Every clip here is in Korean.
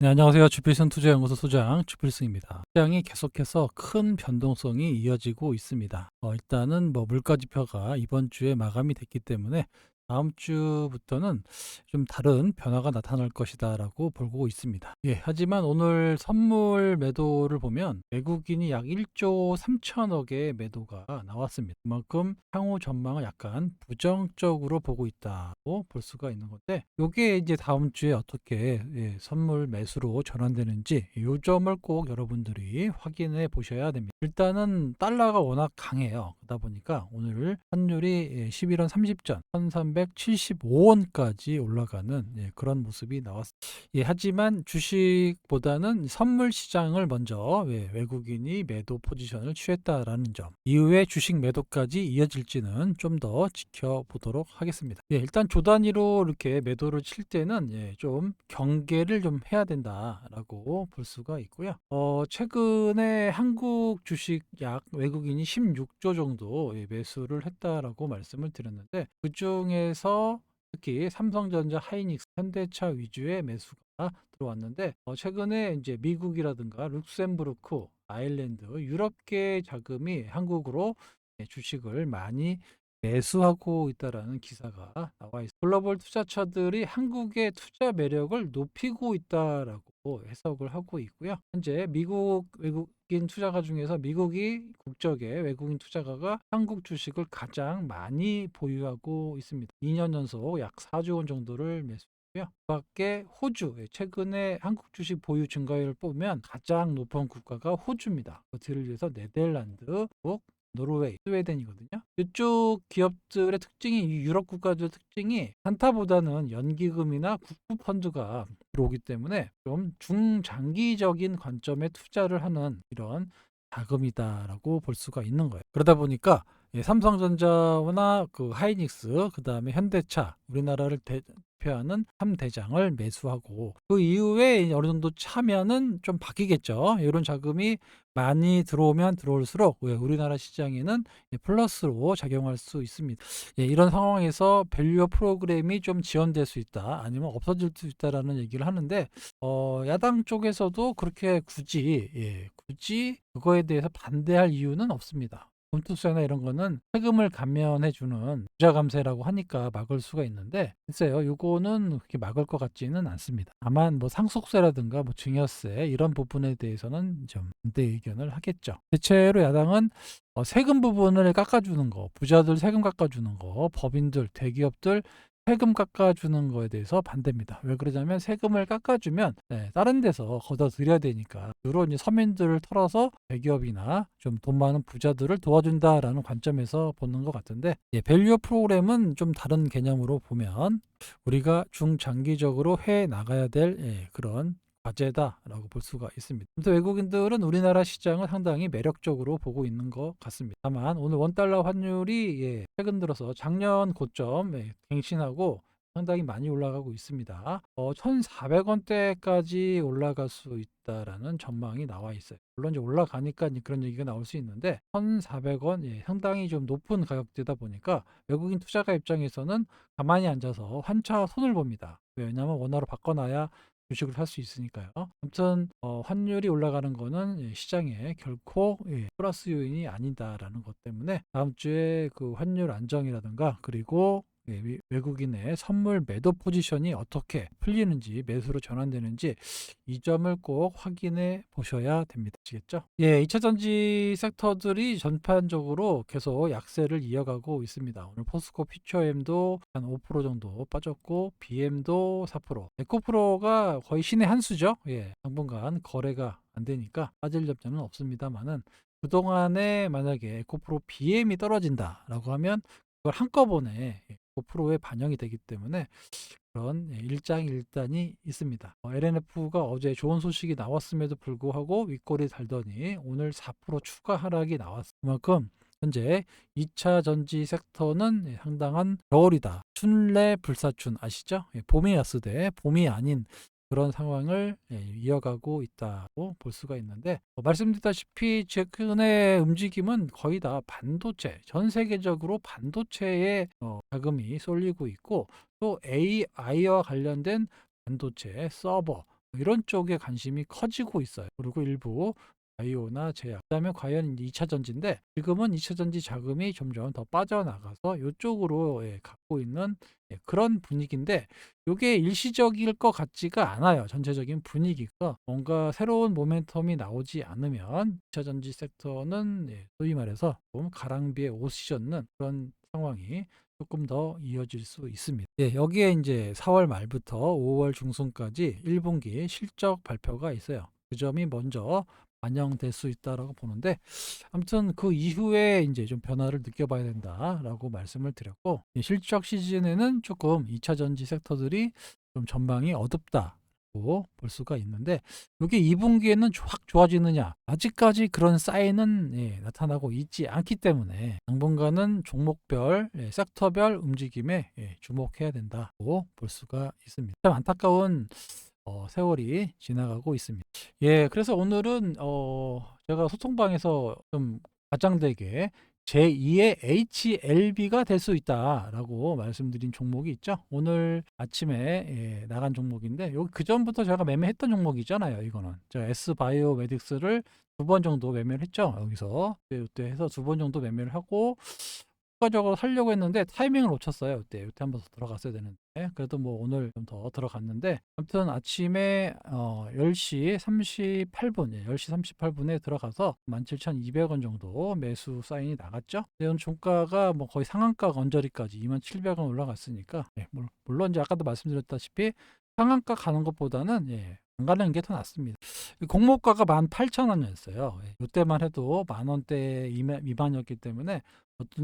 네, 안녕하세요. 주필승 투자연구소 소장 주필승입니다. 시장이 계속해서 큰 변동성이 이어지고 있습니다. 일단은 물가 지표가 이번 주에 마감이 됐기 때문에 다음 주부터는 좀 다른 변화가 나타날 것이다라고 보고 있습니다. 예, 하지만 오늘 선물 매도를 보면 외국인이 약 1조 3천억의 매도가 나왔습니다. 그만큼 향후 전망을 약간 부정적으로 보고 있다고 볼 수가 있는 건데, 이게 이제 다음 주에 어떻게 선물 매수로 전환되는지 이 점을 꼭 여러분들이 확인해 보셔야 됩니다. 일단은 달러가 워낙 강해요. 그러다 보니까 오늘 환율이 11원 30전 1375원까지 올라가는 그런 모습이 나왔습니다. 하지만 주식보다는 선물 시장을 먼저 외국인이 매도 포지션을 취했다라는 점, 이후에 주식 매도까지 이어질지는 좀 더 지켜보도록 하겠습니다. 일단 조 단위로 이렇게 매도를 칠 때는 좀 경계를 좀 해야 된다라고 볼 수가 있고요. 최근에 한국 주식 약 외국인이 16조 정도 매수를 했다라고 말씀을 드렸는데, 그 중에서 특히 삼성전자, 하이닉스, 현대차 위주의 매수가 들어왔는데, 최근에 이제 미국이라든가 룩셈부르크, 아일랜드, 유럽계 자금이 한국으로 주식을 많이 매수하고 있다라는 기사가 나와 있습니다. 글로벌 투자처들이 한국의 투자 매력을 높이고 있다라고 해석을 하고 있고요. 현재 미국 외국인 투자가 중에서 미국이 국적의 외국인 투자가가 한국 주식을 가장 많이 보유하고 있습니다. 2년 연속 약 4조 원 정도를 매수했고요. 그 밖에 호주, 최근에 한국 주식 보유 증가율을 보면 가장 높은 국가가 호주입니다. 뒤를 이어서 네덜란드, 미국, 노르웨이, 스웨덴이거든요. 이쪽 기업들의 특징이, 이 유럽 국가들 특징이 단타보다는 연기금이나 국부 펀드가 들어오기 때문에 좀 중장기적인 관점에 투자를 하는 이런 자금이다라고 볼 수가 있는 거예요. 그러다 보니까 삼성전자나 그 하이닉스, 그 다음에 현대차, 우리나라를 대표하는 3대장을 매수하고, 그 이후에 어느 정도 차면은 좀 바뀌겠죠. 이런 자금이 많이 들어오면 들어올수록 우리나라 시장에는 플러스로 작용할 수 있습니다. 이런 상황에서 밸류업 프로그램이 좀 지연될 수 있다, 아니면 없어질 수 있다라는 얘기를 하는데, 야당 쪽에서도 그렇게 굳이 그거에 대해서 반대할 이유는 없습니다. 돈투자나 이런 거는 세금을 감면해주는 부자감세라고 하니까 막을 수가 있는데, 글쎄요, 요거는 그렇게 막을 것 같지는 않습니다. 다만 상속세라든가 증여세 이런 부분에 대해서는 좀 반대 의견을 하겠죠. 대체로 야당은 세금 부분을 깎아주는 거, 부자들 세금 깎아주는 거, 법인들, 대기업들 세금 깎아주는 거에 대해서 반대입니다. 왜 그러냐면, 세금을 깎아주면 다른 데서 걷어들여야 되니까, 주로 이제 서민들을 털어서 대기업이나 좀 돈 많은 부자들을 도와준다라는 관점에서 보는 것 같은데, 밸류업 프로그램은 좀 다른 개념으로 보면 우리가 중장기적으로 해 나가야 될 그런 과제다라고 볼 수가 있습니다. 아무튼 외국인들은 우리나라 시장을 상당히 매력적으로 보고 있는 것 같습니다. 다만 오늘 원달러 환율이 최근 들어서 작년 고점 갱신하고 상당히 많이 올라가고 있습니다. 1,400원대까지 올라갈 수 있다라는 전망이 나와 있어요. 물론 이제 올라가니까 이제 그런 얘기가 나올 수 있는데, 1,400원 상당히 좀 높은 가격대다 보니까 외국인 투자가 입장에서는 가만히 앉아서 환차 손을 봅니다. 왜냐하면 원화로 바꿔놔야 주식을 살 수 있으니까요. 아무튼 환율이 올라가는 거는 시장에 결코 플러스 요인이 아니다라는 것 때문에 다음 주에 그 환율 안정이라든가, 그리고 외국인의 선물 매도 포지션이 어떻게 풀리는지, 매수로 전환되는지, 이 점을 꼭 확인해 보셔야 됩니다. 아시겠죠? 2차 전지 섹터들이 전반적으로 계속 약세를 이어가고 있습니다. 오늘 포스코 퓨처엠도 한 5% 정도 빠졌고, BM도 4%, 에코프로가 거의 신의 한 수죠. 당분간 거래가 안 되니까 빠질 염려는 없습니다만은, 그동안에 만약에 에코프로 BM이 떨어진다라고 하면 그걸 한꺼번에 5%에 반영이 되기 때문에 그런 일장일단이 있습니다. LNF가 어제 좋은 소식이 나왔음에도 불구하고 윗골이 달더니 오늘 4% 추가 하락이 나왔습니다. 그만큼 현재 2차 전지 섹터는 상당한 겨울이다, 춘래 불사춘 아시죠? 봄이 왔으되 봄이 아닌 그런 상황을 이어가고 있다고 볼 수가 있는데, 말씀드렸다시피 최근의 움직임은 거의 다 반도체, 전 세계적으로 반도체에 자금이 쏠리고 있고, 또 AI와 관련된 반도체, 서버, 이런 쪽에 관심이 커지고 있어요. 그리고 일부 바이오나 제약, 그다음에 과연 이제 2차 전지인데 지금은 2차 전지 자금이 점점 더 빠져나가서 요쪽으로 갖고 있는 그런 분위기인데 요게 일시적일 것 같지가 않아요. 전체적인 분위기가 뭔가 새로운 모멘텀이 나오지 않으면 2차 전지 섹터는 소위 말해서 좀 가랑비에 옷이 젖는 그런 상황이 조금 더 이어질 수 있습니다. 여기에 이제 4월 말부터 5월 중순까지 1분기 실적 발표가 있어요. 그 점이 먼저 반영될 수 있다라고 보는데 아무튼 그 이후에 이제 좀 변화를 느껴봐야 된다라고 말씀을 드렸고 실적 시즌에는 조금 2차 전지 섹터들이 좀 전망이 어둡다고 볼 수가 있는데 이게 2분기에는 확 좋아지느냐 아직까지 그런 사인은 나타나고 있지 않기 때문에 당분간은 종목별 섹터별 움직임에 주목해야 된다고 볼 수가 있습니다. 참 안타까운 세월이 지나가고 있습니다. 그래서 오늘은 제가 소통방에서 좀 과장되게 제2의 HLB가 될 수 있다라고 말씀드린 종목이 있죠. 오늘 아침에 나간 종목인데 여기 그 전부터 제가 매매했던 종목이잖아요. 이거는 제가 S바이오메딕스를 2번 정도 매매를 했죠. 여기서 이때 해서 2번 정도 매매를 하고 추가적으로 살려고 했는데 타이밍을 놓쳤어요. 이때 한번 더 들어갔어야 되는데 그래도 뭐 오늘 좀 더 들어갔는데 아무튼 아침에 10시 38분 10시 38분에 들어가서 17,200원 정도 매수 사인이 나갔죠. 근데 오늘 종가가 뭐 거의 상한가 언저리까지 27,000원 올라갔으니까 물론 이제 아까도 말씀드렸다시피 상한가 가는 것보다는 안 가는 게 더 낫습니다. 공모가가 18,000원이었어요. 이때만 해도 만 원대 미만이었기 때문에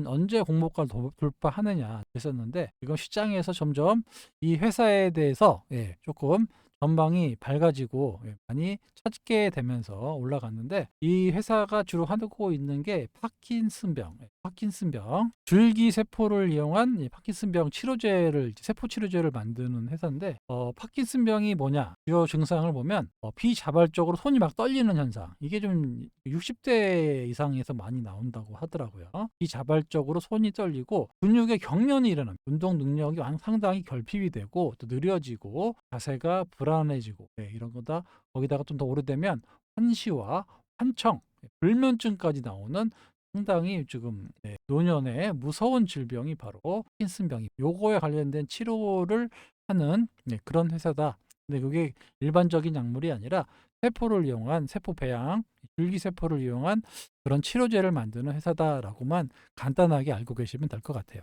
언제 공모가를 돌파하느냐 했었는데 지금 시장에서 점점 이 회사에 대해서 조금 전망이 밝아지고 많이 찾게 되면서 올라갔는데 이 회사가 주로 하고 있는 게 파킨슨병 줄기세포를 이용한 이 파킨슨병 치료제를 세포 치료제를 만드는 회사인데 파킨슨병이 뭐냐 주요 증상을 보면 비자발적으로 손이 막 떨리는 현상 이게 좀 60대 이상에서 많이 나온다고 하더라고요. 비자발적으로 손이 떨리고 근육의 경련이 일어납니다. 운동 능력이 상당히 결핍이 되고 또 느려지고 자세가 불안해지고 이런 거다. 거기다가 좀 더 오래되면 환시와 환청, 불면증까지 나오는 상당히 지금 노년의 무서운 질병이 바로 파킨슨병이 요거에 관련된 치료를 하는 그런 회사다. 근데 그게 일반적인 약물이 아니라 세포를 이용한 세포 배양, 줄기세포를 이용한 그런 치료제를 만드는 회사다라고만 간단하게 알고 계시면 될 것 같아요.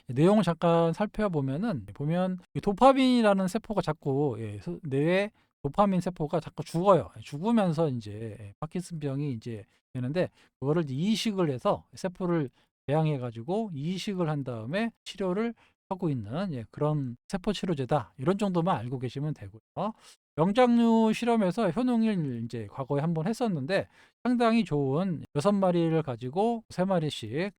내용을 잠깐 살펴보면은 보면 이 도파민이라는 세포가 자꾸 뇌에 도파민 세포가 자꾸 죽어요. 죽으면서 이제 파킨슨병이 이제 되는데 그거를 이제 이식을 해서 세포를 배양해 가지고 이식을 한 다음에 치료를 하고 있는 그런 세포 치료제다. 이런 정도만 알고 계시면 되고요. 영장류 실험에서 효능을 이제 과거에 한번 했었는데 상당히 좋은 6마리를 가지고 3마리씩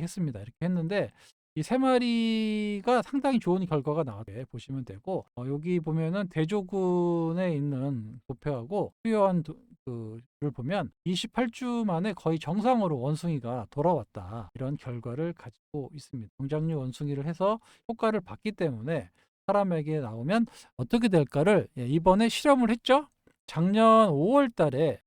했습니다. 이렇게 했는데 이 3마리가 상당히 좋은 결과가 나왔게 보시면 되고 여기 보면은 대조군에 있는 도표하고 수요한 그를 보면 28주 만에 거의 정상으로 원숭이가 돌아왔다. 이런 결과를 가지고 있습니다. 영장류 원숭이를 해서 효과를 봤기 때문에 사람에게 나오면 어떻게 될까를 이번에 실험을 했죠. 작년 5월 달에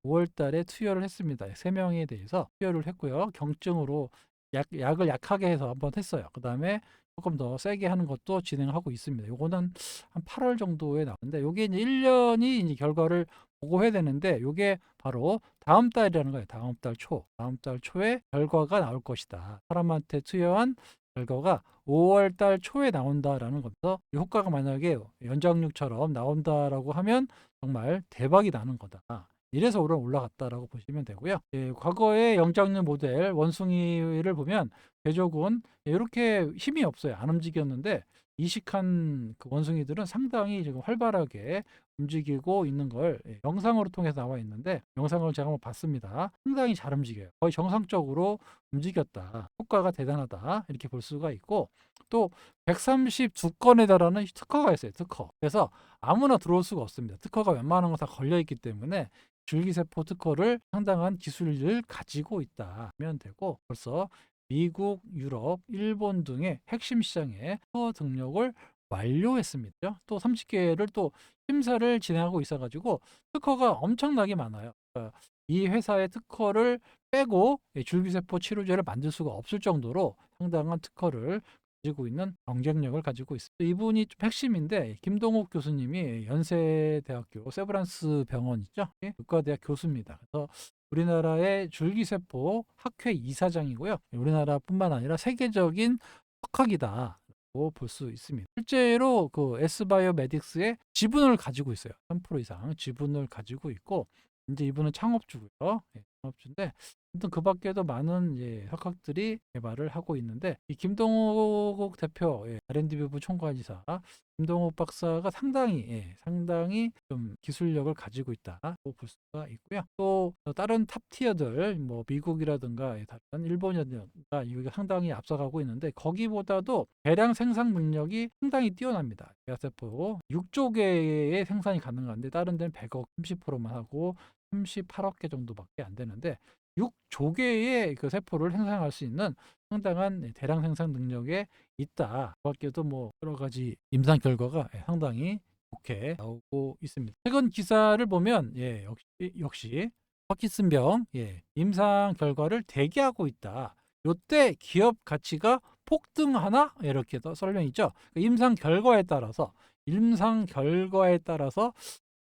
투여를 했습니다. 3명에 대해서 투여를 했고요. 경증으로 약을 약하게 해서 한번 했어요. 그다음에 조금 더 세게 하는 것도 진행하고 있습니다. 요거는 한 8월 정도에 나오는데 요게 이제 1년이 이제 결과를 보고해야 되는데 요게 바로 다음 달이라는 거예요. 다음 달 초에 결과가 나올 것이다. 사람한테 투여한 결과가 5월 달 초에 나온다라는 것도 이 효과가 만약에 연장육처럼 나온다라고 하면 정말 대박이 나는 거다. 이래서 올라갔다라고 보시면 되고요. 과거의 영장류 모델 원숭이를 보면 대조군 이렇게 힘이 없어요. 안 움직였는데 이식한 그 원숭이들은 상당히 지금 활발하게 움직이고 있는 걸 영상으로 통해서 나와 있는데 영상을 제가 한번 봤습니다. 상당히 잘 움직여요. 거의 정상적으로 움직였다. 효과가 대단하다. 이렇게 볼 수가 있고 또 132건에 달하는 특허가 있어요. 특허. 그래서 아무나 들어올 수가 없습니다. 특허가 웬만한 거 다 걸려 있기 때문에 줄기세포 특허를 상당한 기술을 가지고 있다 하면 되고 벌써 미국, 유럽, 일본 등의 핵심 시장에 특허 등록을 완료했습니다. 또 30개를 또 심사를 진행하고 있어 가지고 특허가 엄청나게 많아요. 그러니까 이 회사의 특허를 빼고 줄기세포 치료제를 만들 수가 없을 정도로 상당한 특허를 가지고 있는 경쟁력을 가지고 있습니다. 이분이 좀 핵심인데 김동욱 교수님이 연세대학교 세브란스 병원 있죠? 의과대학 교수입니다. 그래서 우리나라의 줄기세포 학회 이사장이고요. 우리나라뿐만 아니라 세계적인 척학이다라고 볼 수 있습니다. 실제로 그 S바이오메딕스의 지분을 가지고 있어요. 3% 이상 지분을 가지고 있고 이제 이분은 창업주고요. 창업주인데 아무튼 그 밖에도 많은 석학들이 개발을 하고 있는데 이 김동욱 대표 R&D부 총괄이사 김동욱 박사가 상당히 좀 기술력을 가지고 있다고 볼 수가 있고요. 또 다른 탑티어들 뭐 미국이라든가 다른 일본이라든가 이게 상당히 앞서가고 있는데 거기보다도 대량 생산 능력이 상당히 뛰어납니다. 대세포 6조 개의 생산이 가능한데 다른 데는 100억 30%만 하고 38억 개 정도밖에 안 되는데 6조 개의 그 세포를 생산할 수 있는 상당한 대량 생산 능력에 있다. 그 밖에도 뭐 여러 가지 임상 결과가 상당히 좋게 나오고 있습니다. 최근 기사를 보면 역시 파킨슨병 임상 결과를 대기하고 있다. 요때 기업 가치가 폭등하나 이렇게 설명 있죠. 임상 결과에 따라서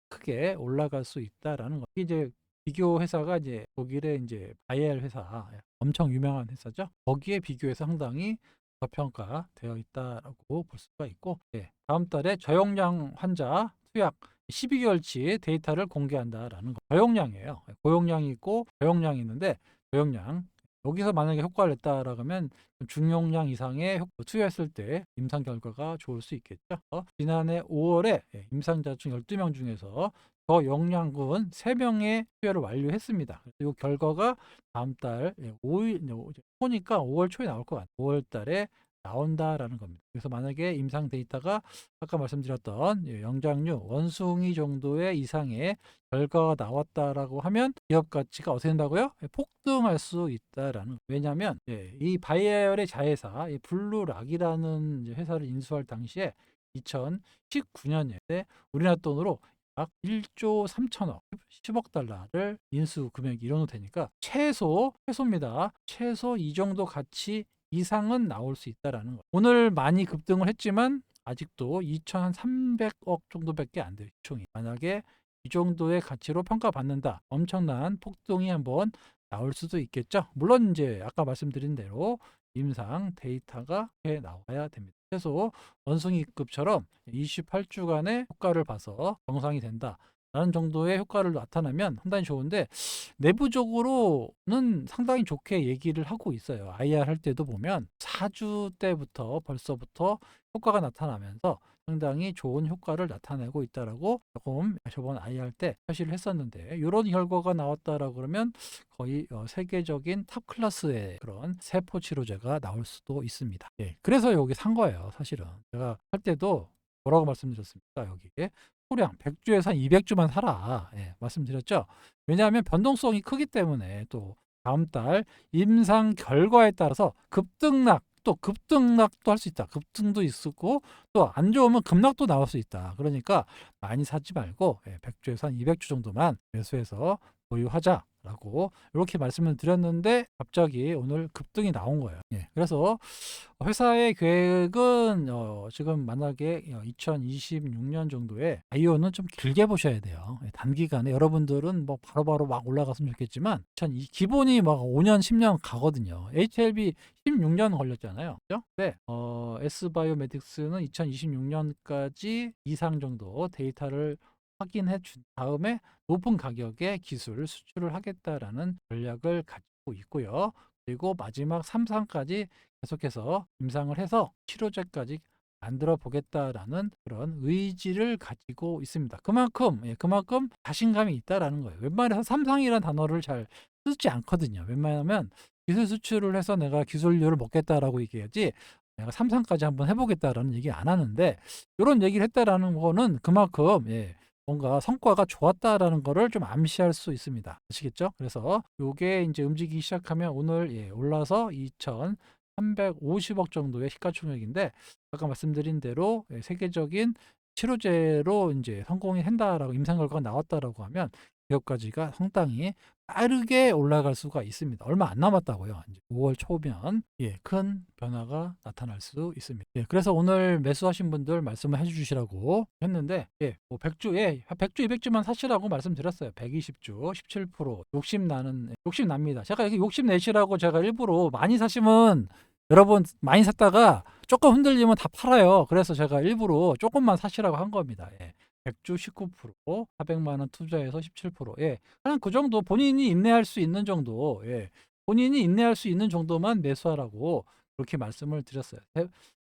크게 올라갈 수 있다라는 거. 이제 비교 회사가 이제 독일의 이제 바이엘 회사 엄청 유명한 회사죠. 거기에 비교해서 상당히 저평가되어 있다라고 볼 수가 있고 다음 달에 저용량 환자 투약 12개월치 데이터를 공개한다라는 거. 저용량이에요. 고용량이 있고 저용량이 있는데 저용량 여기서 만약에 효과를 냈다라고 하면 중용량 이상의 투여했을 때 임상 결과가 좋을 수 있겠죠. 지난해 5월에 임상자 중 12명 중에서 저용량군 3명의 투여를 완료했습니다. 이 결과가 다음 달 5일 보니까 5월 초에 나올 것 같아요. 5월 달에 나온다라는 겁니다. 그래서 만약에 임상 데이터가 아까 말씀드렸던 영장류 원숭이 정도의 이상의 결과가 나왔다라고 하면 기업 가치가 어떻게 된다고요? 폭등할 수 있다라는. 왜냐하면 이 바이에어의 자회사 이 블루락이라는 회사를 인수할 당시에 2019년에 우리나라 돈으로 약 1조 3천억, 10억 달러를 인수 금액이 이뤄도 되니까 최소입니다. 최소 이 정도 가치 이상은 나올 수 있다라는 거. 오늘 많이 급등을 했지만 아직도 2,300억 정도밖에 안 돼요. 시총이. 만약에 이 정도의 가치로 평가받는다. 엄청난 폭등이 한번 나올 수도 있겠죠. 물론 이제 아까 말씀드린 대로 임상 데이터가 나와야 됩니다. 최소 원숭이급처럼 28주간의 효과를 봐서 정상이 된다. 라는 정도의 효과를 나타나면 상당히 좋은데 내부적으로는 상당히 좋게 얘기를 하고 있어요. IR 할 때도 보면 4주 때부터 벌써부터 효과가 나타나면서 상당히 좋은 효과를 나타내고 있다라고 조금 저번 IR 때 표시를 했었는데 이런 결과가 나왔다라고 그러면 거의 세계적인 탑 클래스의 그런 세포 치료제가 나올 수도 있습니다. 그래서 여기 산 거예요. 사실은 제가 할 때도 뭐라고 말씀드렸습니까? 여기에 소량 100주에서 200주만 사라. 말씀드렸죠. 왜냐하면 변동성이 크기 때문에 또 다음 달 임상 결과에 따라서 급등락도 할 수 있다. 급등도 있고 또 안 좋으면 급락도 나올 수 있다. 그러니까 많이 사지 말고 100주에서 한 200주 정도만 매수해서 보유하자라고 이렇게 말씀을 드렸는데 갑자기 오늘 급등이 나온 거예요. 그래서 회사의 계획은 지금 만약에 2026년 정도에 바이오는 좀 길게 보셔야 돼요. 단기간에 여러분들은 뭐 바로바로 막 올라갔으면 좋겠지만 기본이 막 5년 10년 가거든요. HLB 16년 걸렸잖아요. 그죠? 네. S바이오메딕스는 2026년까지 이상 정도 데이터를 확인해 준 다음에 높은 가격에 기술 수출을 하겠다라는 전략을 가지고 있고요. 그리고 마지막 3상까지 계속해서 임상을 해서 치료제까지 만들어 보겠다라는 그런 의지를 가지고 있습니다. 그만큼 자신감이 있다라는 거예요. 웬만해서 삼상이라는 단어를 잘 쓰지 않거든요. 웬만하면 기술 수출을 해서 내가 기술료를 먹겠다라고 얘기하지 내가 삼상까지 한번 해보겠다라는 얘기 안 하는데 이런 얘기를 했다라는 거는 그만큼 뭔가 성과가 좋았다라는 거를 좀 암시할 수 있습니다. 아시겠죠? 그래서 요게 이제 움직이기 시작하면 오늘 올라서 2,350억 정도의 시가총액인데 아까 말씀드린 대로 세계적인 치료제로 인제 성공이 한다라고 임상 결과가 나왔다라고 하면 기업가치가 상당히 빠르게 올라갈 수가 있습니다. 얼마 안 남았다고요. 인제 5월 초면 큰 변화가 나타날 수 있습니다. 그래서 오늘 매수하신 분들 말씀을 해 주시라고 했는데 뭐 100 주 100 주, 200 주만 사시라고 말씀드렸어요. 120 주 17% 욕심 납니다. 제가 이렇게 욕심 내시라고 제가 일부러 많이 사시면 여러분 많이 샀다가 쪼끔 흔들리면 다 팔아요. 그래서 제가 일부러 쪼끔만 사시라고 한 겁니다. 100 주 19% 400만 원 투자해서 17% 그냥 그 정도 본인이 인내할 수 있는 정도 본인이 인내할 수 있는 정도만 매수하라고 그렇게 말씀을 드렸어요.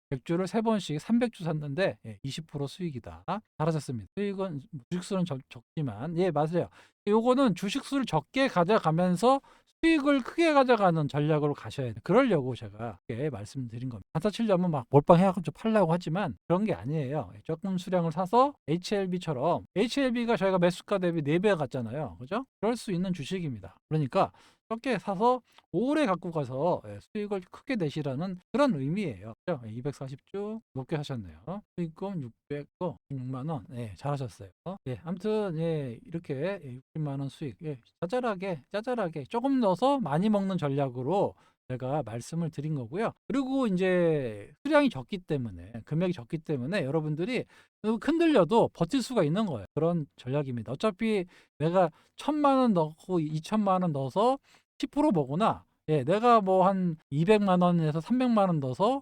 100 주를 3번씩 300주 샀는데 20% 수익이다. 잘하셨습니다. 수익은 주식수는 적지만 맞아요. 요거는 주식수를 적게 가져가면서 수익을 크게 가져가는 전략으로 가셔야 돼요. 그러려고 제가 이렇게 말씀드린 겁니다. 단타 치려면 막 몰빵해 갖고 좀 팔려고 하지만 그런 게 아니에요. 적은 수량을 사서 HLB처럼 HLB가 저희가 매수가 대비 4배 갔잖아요. 그죠? 그럴 수 있는 주식입니다. 그러니까 적게 사서 오래 갖고 가서 수익을 크게 내시라는 그런 의미예요. 그죠? 240주 높게 하셨네요. 수익금 606만 원. 잘하셨어요. 아무튼 이렇게 60만 원 수익 짜잘하게 조금 넣어서 많이 먹는 전략으로 제가 말씀을 드린 거고요. 그리고 이제 수량이 적기 때문에 금액이 적기 때문에 여러분들이 흔들려도 버틸 수가 있는 거예요. 그런 전략입니다. 어차피 내가 1,000만 원 넣고 2,000만 원 넣어서 10% 먹으나 내가 뭐 한 200만 원에서 300만 원 넣어서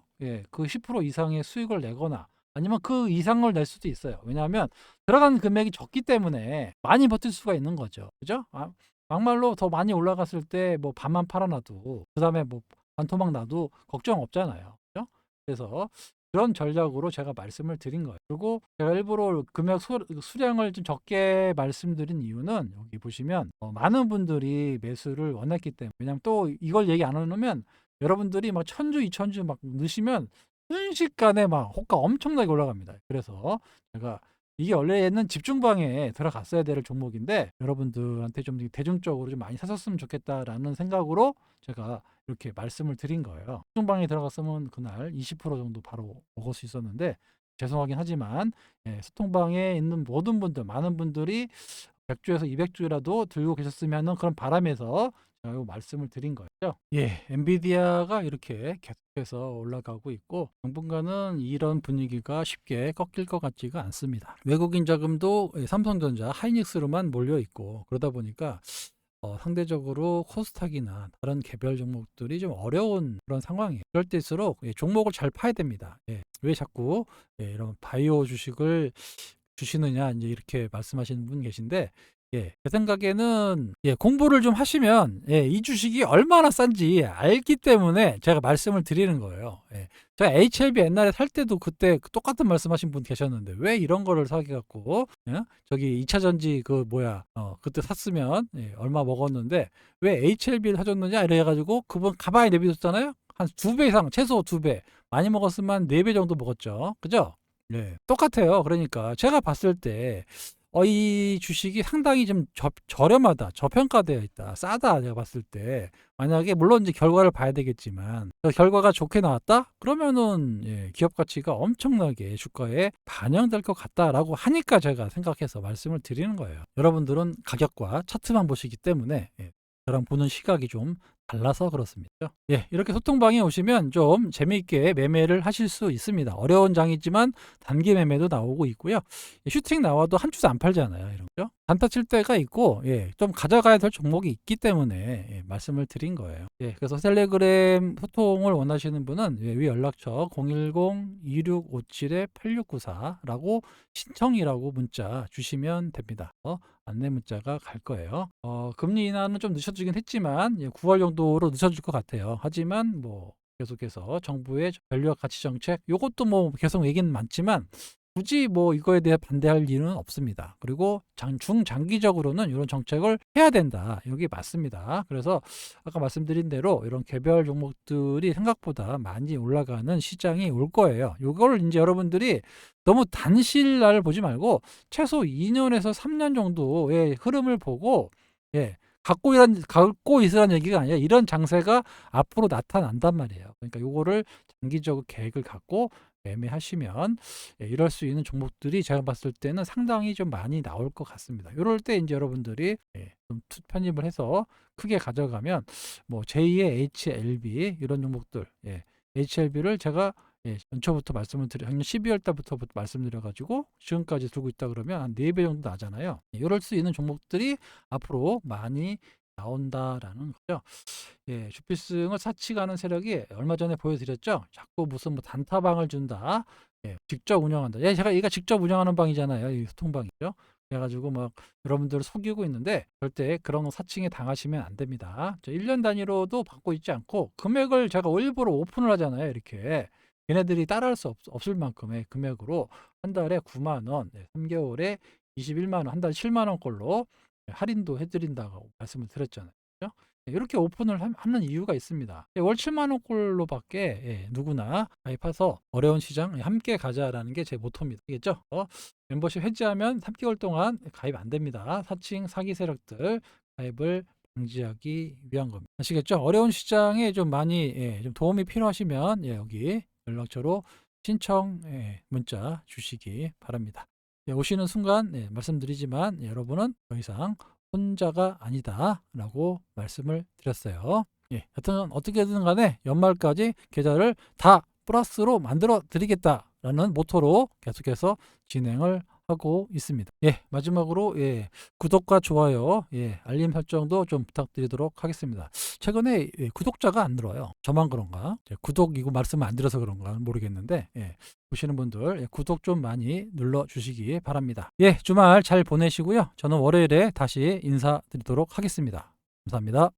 그 10% 이상의 수익을 내거나 아니면 그 이상을 낼 수도 있어요. 왜냐하면 들어간 금액이 적기 때문에 많이 버틸 수가 있는 거죠. 그죠? 막말로 더 많이 올라갔을 때 뭐 반만 팔아놔도 그다음에 뭐 반토막 나도 걱정 없잖아요. 그죠? 그래서 그런 전략으로 제가 말씀을 드린 거예요. 그리고 제가 일부러 금액 수량을 좀 적게 말씀드린 이유는 여기 보시면 많은 분들이 매수를 원했기 때문에 왜냐하면 또 이걸 얘기 안 해놓으면 여러분들이 막 1,000주, 2,000주 막 넣으시면 순식간에 막 호가 엄청나게 올라갑니다. 그래서 제가 이게 원래는 집중방에 들어갔어야 될 종목인데 여러분들한테 좀 대중적으로 좀 많이 사셨으면 좋겠다라는 생각으로 제가 이렇게 말씀을 드린 거예요. 집중방에 들어갔으면 그날 20% 정도 바로 먹을 수 있었는데 죄송하긴 하지만 소통방에 있는 모든 분들 많은 분들이 100주에서 200주라도 들고 계셨으면 하는 그런 바람에서 제가 요 말씀을 드린 거예요. 엔비디아가 이렇게 계속해서 올라가고 있고 당분간은 이런 분위기가 쉽게 꺾일 것 같지가 않습니다. 외국인 자금도 삼성전자, 하이닉스로만 몰려 있고 그러다 보니까 상대적으로 코스닥이나 다른 개별 종목들이 좀 어려운 그런 상황이에요. 그럴 때일수록 종목을 잘 파야 됩니다. 왜 자꾸 이런 바이오 주식을 주시느냐 이제 이렇게 말씀하시는 분 계신데 제 생각에는 공부를 좀 하시면 이 주식이 얼마나 싼지 알기 때문에 제가 말씀을 드리는 거예요. 제가 HLB 옛날에 살 때도 그때 똑같은 말씀하신 분 계셨는데 왜 이런 거를 사게 갖고 저기 2차 전지 그 뭐야 그때 샀으면 얼마 먹었는데 왜 HLB를 사줬느냐 이래 가지고 그분 가만히 내비뒀잖아요. 한 2배 이상 최소 2배 많이 먹었으면 4배 정도 먹었죠. 그죠? 똑같아요. 그러니까 제가 봤을 때 이 주식이 상당히 좀 저렴하다, 저평가되어 있다, 싸다 제가 봤을 때 만약에 물론 이제 결과를 봐야 되겠지만 그 결과가 좋게 나왔다? 그러면은 기업 가치가 엄청나게 주가에 반영될 것 같다라고 하니까 제가 생각해서 말씀을 드리는 거예요. 여러분들은 가격과 차트만 보시기 때문에 저랑 보는 시각이 좀 달라서 그렇습니다. 이렇게 소통방에 오시면 좀 재미있게 매매를 하실 수 있습니다. 어려운 장이지만 단기 매매도 나오고 있고요. 슈팅 나와도 한 주도 안 팔잖아요. 이런 거. 단타 칠 때가 있고 좀 가져가야 될 종목이 있기 때문에 말씀을 드린 거예요. 그래서 텔레그램 소통을 원하시는 분은 위 연락처 010-2657-8694라고 신청이라고 문자 주시면 됩니다. 안내 문자가 갈 거예요. 금리 인하는 좀 늦춰지긴 했지만 9월 정도로 늦춰질 것 같아요. 하지만 뭐 계속해서 정부의 전략 가치 정책 요것도 뭐 계속 얘기는 많지만 굳이 뭐 이거에 대해 반대할 이유는 없습니다. 그리고 중장기적으로는 이런 정책을 해야 된다. 여기 맞습니다. 그래서 아까 말씀드린 대로 이런 개별 종목들이 생각보다 많이 올라가는 시장이 올 거예요. 요걸 이제 여러분들이 너무 단실날 보지 말고 최소 2년에서 3년 정도의 흐름을 보고 갖고 있으라는 얘기가 아니라 이런 장세가 앞으로 나타난단 말이에요. 그러니까 요거를 장기적 계획을 갖고 매매하시면 이럴 수 있는 종목들이 제가 봤을 때는 상당히 좀 많이 나올 것 같습니다. 이럴 때 이제 여러분들이 좀 편입을 해서 크게 가져가면 뭐 제2의 HLB 이런 종목들, HLB를 제가 연초부터 말씀을 드려 작년 12월 달부터 말씀드려 가지고 지금까지 들고 있다 그러면 한 4배 정도 나잖아요. 이럴 수 있는 종목들이 앞으로 많이 나온다라는 거죠. 주필승을 사치가는 세력이 얼마 전에 보여드렸죠. 자꾸 무슨 뭐 단타방을 준다. 직접 운영한다. 얘가 직접 운영하는 방이잖아요. 이 소통방이죠. 그래가지고 막 여러분들을 속이고 있는데 절대 그런 사칭에 당하시면 안 됩니다. 1년 단위로도 받고 있지 않고 금액을 제가 일부러 오픈을 하잖아요. 이렇게 얘네들이 따라할 수 없을 만큼의 금액으로 한 달에 9만 원, 3개월에 21만 원, 한 달에 7만 원꼴로 할인도 해드린다고 말씀을 드렸잖아요. 그죠? 이렇게 오픈을 하는 이유가 있습니다. 월 7만 원꼴로밖에 누구나 가입해서 어려운 시장 함께 가자라는 게 제 모토입니다. 알겠죠? 멤버십 해지하면 3개월 동안 가입 안 됩니다. 사칭 사기 세력들 가입을 방지하기 위한 겁니다. 아시겠죠? 어려운 시장에 좀 많이 좀 도움이 필요하시면 여기 연락처로 신청 문자 주시기 바랍니다. 오시는 순간 말씀드리지만 여러분은 더 이상 혼자가 아니다라고 말씀을 드렸어요. 하여튼 어떻게든 간에 연말까지 계좌를 다 플러스로 만들어 드리겠다라는 모토로 계속해서 진행을 하고 있습니다. 마지막으로 구독과 좋아요, 알림 설정도 좀 부탁드리도록 하겠습니다. 최근에 구독자가 안 늘어요. 저만 그런가? 구독 이거 말씀 안 드려서 그런가 모르겠는데 보시는 분들 구독 좀 많이 눌러 주시기 바랍니다. 주말 잘 보내시고요. 저는 월요일에 다시 인사드리도록 하겠습니다. 감사합니다.